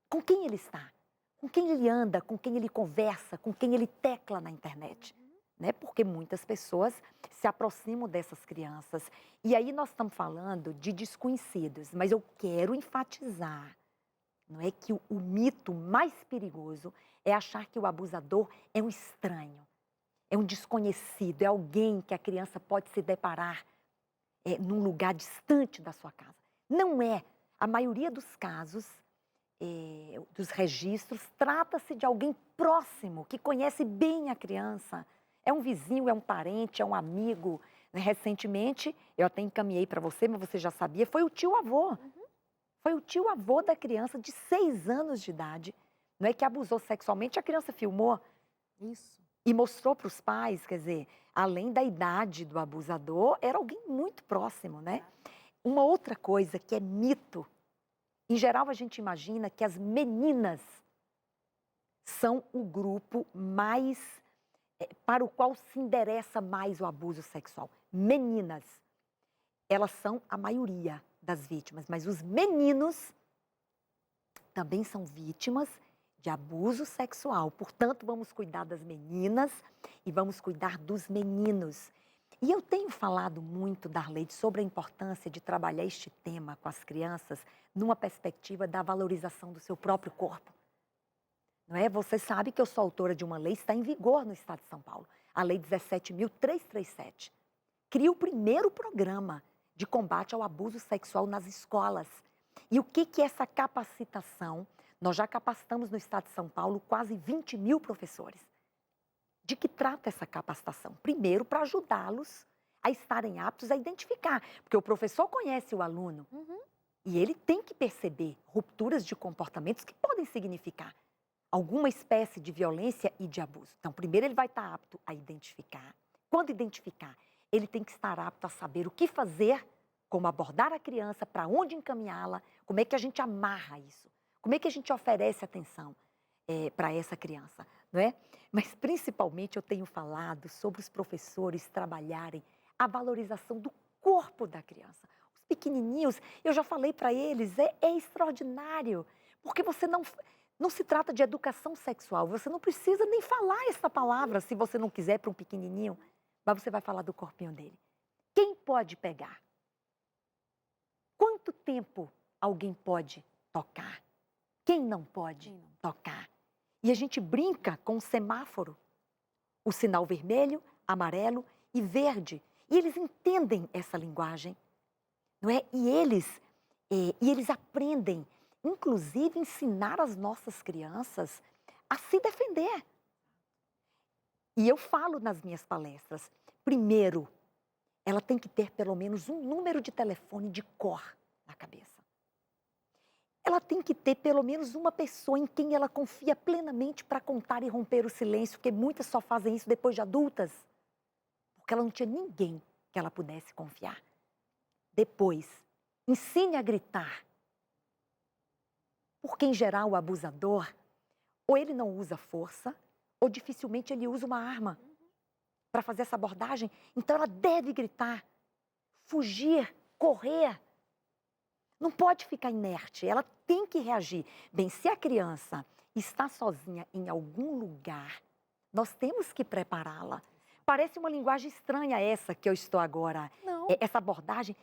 Com quem ele está? Com quem ele anda? Com quem ele conversa? Com quem ele tecla na internet? Né? Porque muitas pessoas se aproximam dessas crianças. E aí nós estamos falando de desconhecidos, mas eu quero enfatizar, não é que o mito mais perigoso é achar que o abusador é um estranho, é um desconhecido, é alguém que a criança pode se deparar num lugar distante da sua casa. Não é. A maioria dos casos, dos registros, trata-se de alguém próximo, que conhece bem a criança. É um vizinho, é um parente, é um amigo. Recentemente, eu até encaminhei para você, mas você já sabia, foi o tio-avô. Foi o tio-avô da criança de 6 anos de idade, não é, que abusou sexualmente. A criança filmou Isso. e mostrou para os pais, quer dizer, além da idade do abusador, era alguém muito próximo, né? Uma outra coisa que é mito, em geral a gente imagina que as meninas são o grupo mais para o qual se endereça mais o abuso sexual. Meninas, elas são a maioria das vítimas, mas os meninos também são vítimas de abuso sexual. Portanto, vamos cuidar das meninas e vamos cuidar dos meninos. E eu tenho falado muito, Darleide, sobre a importância de trabalhar este tema com as crianças numa perspectiva da valorização do seu próprio corpo. Não é? Você sabe que eu sou autora de uma lei, está em vigor no Estado de São Paulo, a Lei 17.337. Cria o primeiro programa de combate ao abuso sexual nas escolas. E o que é essa capacitação? Nós já capacitamos no Estado de São Paulo quase 20 mil professores. De que trata essa capacitação? Primeiro, para ajudá-los a estarem aptos a identificar. Porque o professor conhece o aluno e ele tem que perceber rupturas de comportamentos que podem significar alguma espécie de violência e de abuso. Então, primeiro ele vai estar apto a identificar. Quando identificar, ele tem que estar apto a saber o que fazer, como abordar a criança, para onde encaminhá-la, como é que a gente amarra isso, como é que a gente oferece atenção para essa criança, não é? Mas, principalmente, eu tenho falado sobre os professores trabalharem a valorização do corpo da criança. Os pequenininhos, eu já falei para eles, é extraordinário, porque você não se trata de educação sexual, você não precisa nem falar essa palavra se você não quiser para um pequenininho, mas você vai falar do corpinho dele. Quem pode pegar? Quanto tempo alguém pode tocar? Quem não pode tocar? E a gente brinca com o semáforo, o sinal vermelho, amarelo e verde. E eles entendem essa linguagem, não é? E eles aprendem, inclusive, ensinar as nossas crianças a se defender. E eu falo nas minhas palestras, primeiro, ela tem que ter pelo menos um número de telefone de cor na cabeça. Ela tem que ter pelo menos uma pessoa em quem ela confia plenamente para contar e romper o silêncio, porque muitas só fazem isso depois de adultas, porque ela não tinha ninguém que ela pudesse confiar. Depois, ensine a gritar. Porque, em geral, o abusador, ou ele não usa força, ou dificilmente ele usa uma arma para fazer essa abordagem. Então, ela deve gritar, fugir, correr. Não pode ficar inerte, ela tem que reagir. Bem, se a criança está sozinha em algum lugar, nós temos que prepará-la. Parece uma linguagem estranha essa que eu estou agora. Não. Essa abordagem,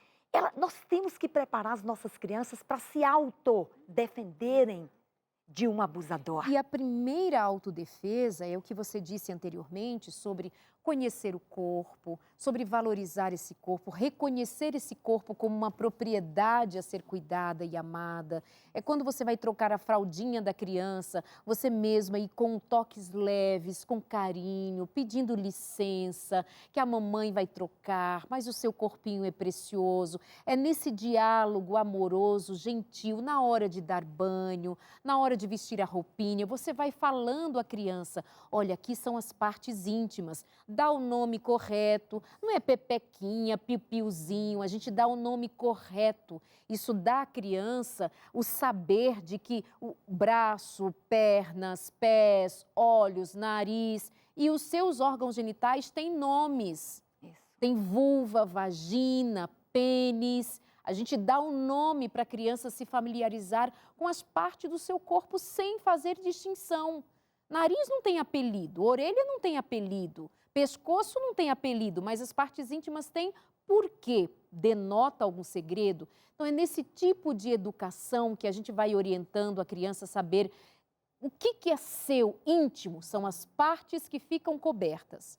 nós temos que preparar as nossas crianças para se autodefenderem de um abusador. E a primeira autodefesa é o que você disse anteriormente sobre conhecer o corpo, sobre valorizar esse corpo, reconhecer esse corpo como uma propriedade a ser cuidada e amada. É quando você vai trocar a fraldinha da criança, você mesma ir com toques leves, com carinho, pedindo licença, que a mamãe vai trocar, mas o seu corpinho é precioso. É nesse diálogo amoroso, gentil, na hora de dar banho, na hora de vestir a roupinha, você vai falando à criança, olha, aqui são as partes íntimas, dá o nome correto, não é pepequinha, piu-piuzinho, a gente dá o nome correto. Isso dá à criança o saber de que o braço, pernas, pés, olhos, nariz e os seus órgãos genitais têm nomes. Isso. Tem vulva, vagina, pênis. A gente dá um nome para a criança se familiarizar com as partes do seu corpo sem fazer distinção. Nariz não tem apelido, orelha não tem apelido, pescoço não tem apelido, mas as partes íntimas têm. Por quê? Denota algum segredo? Então, é nesse tipo de educação que a gente vai orientando a criança a saber o que é seu íntimo, são as partes que ficam cobertas.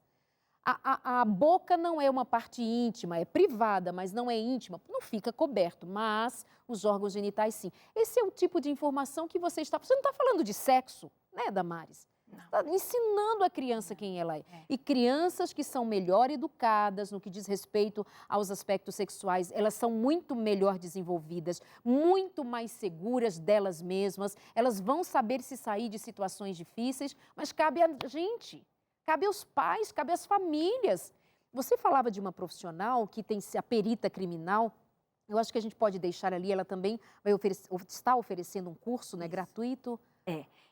A boca não é uma parte íntima, é privada, mas não é íntima, não fica coberto, mas os órgãos genitais sim. Esse é o tipo de informação que você está... Você não está falando de sexo, né, Damares? Está ensinando a criança quem ela é. E crianças que são melhor educadas no que diz respeito aos aspectos sexuais, elas são muito melhor desenvolvidas, muito mais seguras delas mesmas, elas vão saber se sair de situações difíceis, mas cabe a gente. Cabe aos pais, cabe às famílias. Você falava de uma profissional que tem a perita criminal. Eu acho que a gente pode deixar ali, ela também está oferecendo um curso, né, gratuito.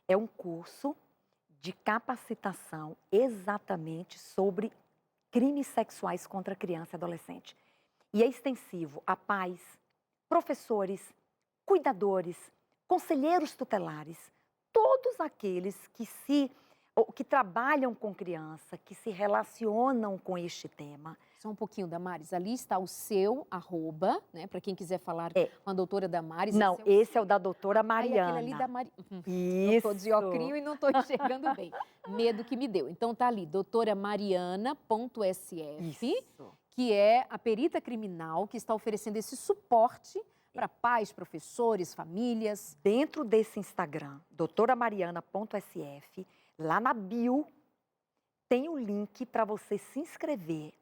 É um curso de capacitação exatamente sobre crimes sexuais contra criança e adolescente. E é extensivo a pais, professores, cuidadores, conselheiros tutelares, todos aqueles que trabalham com criança, que se relacionam com este tema. Só um pouquinho, Damares, ali está o seu @ né, para quem quiser falar com a doutora Damares. Não, esse é o da doutora Mariana. Aquele ali da Mariana. Isso. Eu estou de ocrinho e não estou enxergando bem. Medo que me deu. Então tá ali, doutoramariana.sf, que é a perita criminal que está oferecendo esse suporte para pais, professores, famílias. Dentro desse Instagram, doutoramariana.sf, lá na bio, tem o link para você se inscrever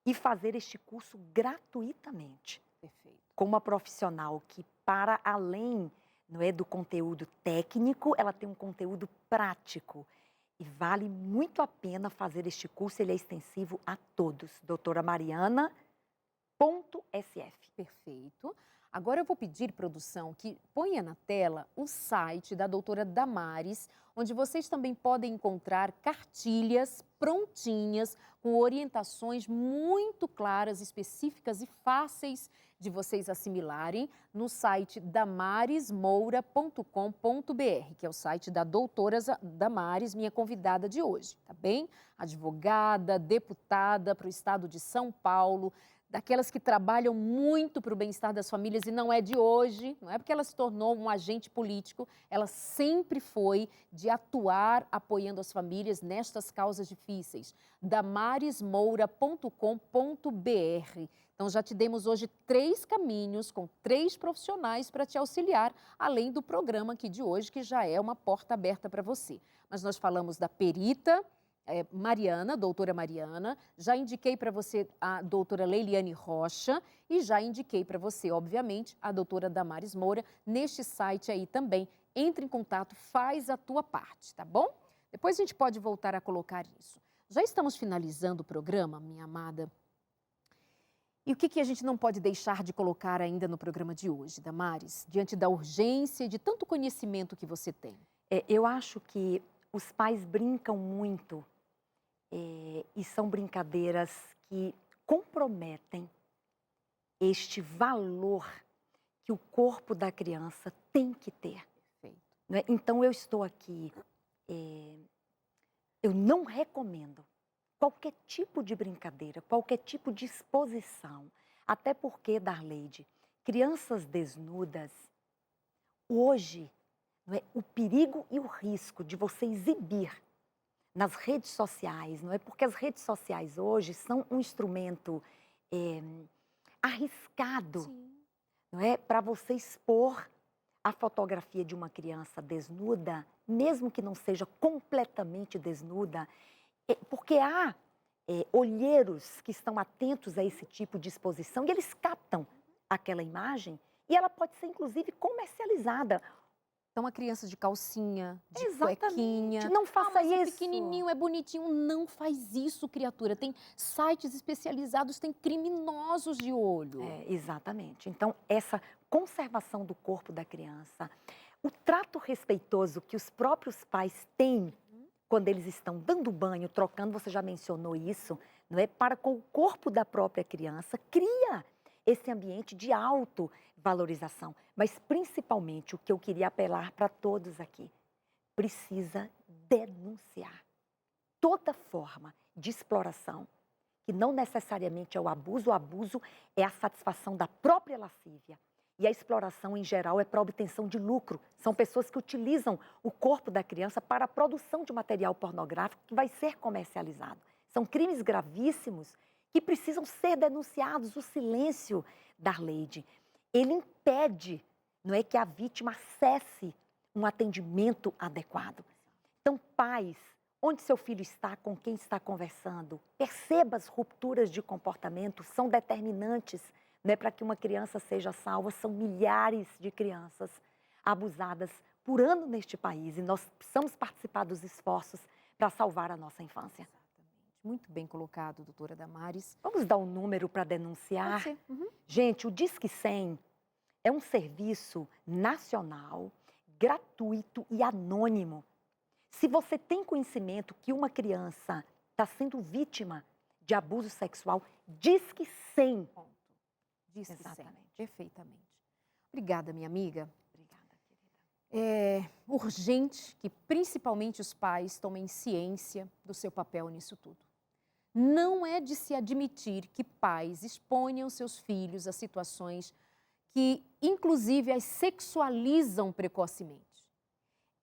e fazer este curso gratuitamente. Perfeito. Com uma profissional que, para além, não é, do conteúdo técnico, ela tem um conteúdo prático. E vale muito a pena fazer este curso, ele é extensivo a todos. doutoramariana.sf. Perfeito. Agora eu vou pedir, produção, que ponha na tela o site da doutora Damares, onde vocês também podem encontrar cartilhas prontinhas, com orientações muito claras, específicas e fáceis de vocês assimilarem no site damaresmoura.com.br, que é o site da doutora Damares, minha convidada de hoje, tá bem? Advogada, deputada para o estado de São Paulo, daquelas que trabalham muito para o bem-estar das famílias e não é de hoje, não é porque ela se tornou um agente político, ela sempre foi de atuar apoiando as famílias nestas causas difíceis. damaresmoura.com.br. Então já te demos hoje 3 caminhos com 3 profissionais para te auxiliar, além do programa aqui de hoje, que já é uma porta aberta para você. Mas nós falamos da perita Mariana, doutora Mariana, já indiquei para você a doutora Leiliane Rocha e já indiquei para você, obviamente, a doutora Damares Moura, neste site aí também. Entre em contato, faz a tua parte, tá bom? Depois a gente pode voltar a colocar isso. Já estamos finalizando o programa, minha amada. E o que a gente não pode deixar de colocar ainda no programa de hoje, Damares? Diante da urgência e de tanto conhecimento que você tem. Eu acho que os pais brincam muito e são brincadeiras que comprometem este valor que o corpo da criança tem que ter. Perfeito. Né? Então, eu estou aqui, eu não recomendo qualquer tipo de brincadeira, qualquer tipo de exposição, até porque, Darleide, crianças desnudas, hoje, não é, o perigo e o risco de você exibir nas redes sociais, não é? Porque as redes sociais hoje são um instrumento arriscado, não é? Para você expor a fotografia de uma criança desnuda, mesmo que não seja completamente desnuda, porque há olheiros que estão atentos a esse tipo de exposição e eles captam aquela imagem e ela pode ser, inclusive, comercializada. Então, a criança de calcinha, de Exatamente. cuequinha. Não faça mas isso. É pequenininho, é bonitinho. Não faz isso, criatura. Tem sites especializados, tem criminosos de olho. Exatamente. Então, essa conservação do corpo da criança, o trato respeitoso que os próprios pais têm quando eles estão dando banho, trocando, você já mencionou isso, não é? Para com o corpo da própria criança, cria esse ambiente de autovalorização. Mas, principalmente, o que eu queria apelar para todos aqui, precisa denunciar toda forma de exploração, que não necessariamente é o abuso é a satisfação da própria lascívia. E a exploração, em geral, é para obtenção de lucro. São pessoas que utilizam o corpo da criança para a produção de material pornográfico que vai ser comercializado. São crimes gravíssimos que precisam ser denunciados. O silêncio, Darleide, ele impede, não é, que a vítima acesse um atendimento adequado. Então, pais, onde seu filho está, com quem está conversando, perceba as rupturas de comportamento, são determinantes, né, para que uma criança seja salva. São milhares de crianças abusadas por ano neste país e nós precisamos participar dos esforços para salvar a nossa infância. Muito bem colocado, doutora Damares. Vamos dar um número para denunciar? Pode ser. Gente, o Disque 100 é um serviço nacional, gratuito e anônimo. Se você tem conhecimento que uma criança está sendo vítima de abuso sexual, Disque 100. Disque 100. Exatamente. Perfeitamente. Obrigada, minha amiga. Obrigada, querida. É urgente que principalmente os pais tomem ciência do seu papel nisso tudo. Não é de se admitir que pais exponham seus filhos a situações que, inclusive, as sexualizam precocemente.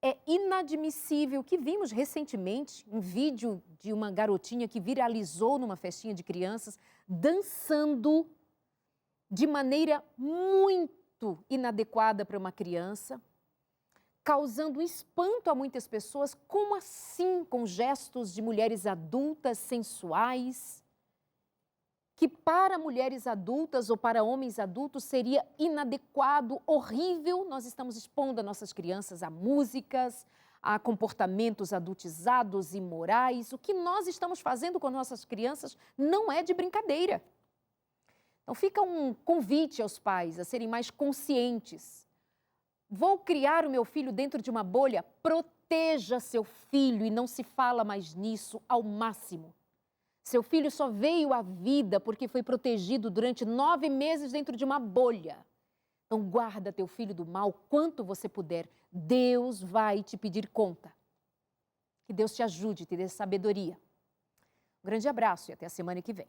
É inadmissível que vimos recentemente um vídeo de uma garotinha que viralizou numa festinha de crianças dançando de maneira muito inadequada para uma criança, causando espanto a muitas pessoas. Como assim, com gestos de mulheres adultas sensuais, que para mulheres adultas ou para homens adultos seria inadequado, horrível? Nós estamos expondo as nossas crianças a músicas, a comportamentos adultizados, imorais. O que nós estamos fazendo com nossas crianças não é de brincadeira. Então fica um convite aos pais a serem mais conscientes. Vou criar o meu filho dentro de uma bolha? Proteja proteja seu filho e não se fala mais nisso ao máximo. Seu filho só veio à vida porque foi protegido durante 9 meses dentro de uma bolha. Então guarda teu filho do mal quanto você puder. Deus vai te pedir conta. Que Deus te ajude, te dê sabedoria. Um grande abraço e até a semana que vem.